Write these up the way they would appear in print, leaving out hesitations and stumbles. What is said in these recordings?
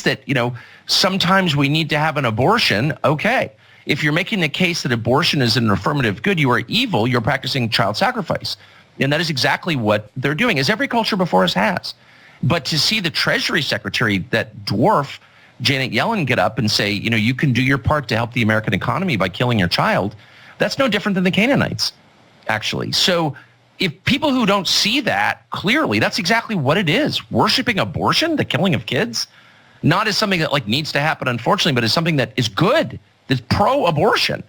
case that, sometimes we need to have an abortion, okay. If you're making the case that abortion is an affirmative good, you are evil, you're practicing child sacrifice. And that is exactly what they're doing, as every culture before us has. But to see the Treasury Secretary, that dwarf, Janet Yellen, get up and say, you can do your part to help the American economy by killing your child, that's no different than the Canaanites, actually. So if people who don't see that clearly, that's exactly what it is. Worshipping abortion, the killing of kids, not as something that needs to happen, unfortunately, but as something that is good, that's pro-abortion.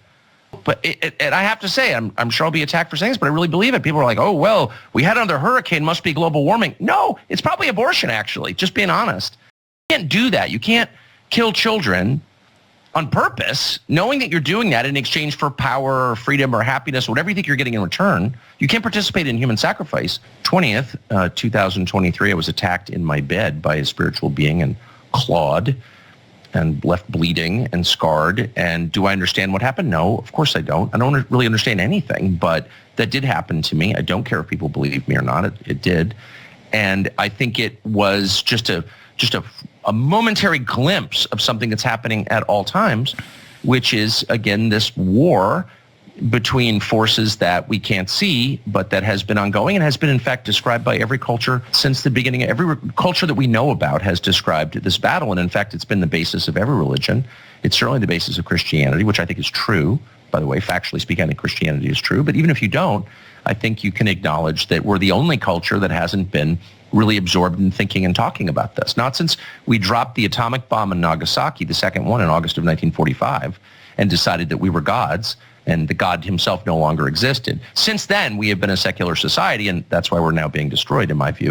But and I have to say, I'm sure I'll be attacked for saying this, but I really believe it. People are like, oh, well, we had another hurricane, must be global warming. No, it's probably abortion, actually, just being honest. You can't do that. You can't kill children on purpose, knowing that you're doing that in exchange for power or freedom or happiness, whatever you think you're getting in return. You can't participate in human sacrifice. 20th, 2023, I was attacked in my bed by a spiritual being and clawed and left bleeding and scarred. And do I understand what happened? No, of course I don't. I don't really understand anything, but that did happen to me. I don't care if people believe me or not. It did. And I think it was just a momentary glimpse of something that's happening at all times, which is, again, this war between forces that we can't see, but that has been ongoing and has been, in fact, described by every culture since the beginning. Every culture that we know about has described this battle. And in fact, it's been the basis of every religion. It's certainly the basis of Christianity, which I think is true. By the way, factually speaking, I think Christianity is true. But even if you don't, I think you can acknowledge that we're the only culture that hasn't been really absorbed in thinking and talking about this. Not since we dropped the atomic bomb in Nagasaki, the second one in August of 1945, and decided that we were gods and the God himself no longer existed. Since then, we have been a secular society, and that's why we're now being destroyed, in my view.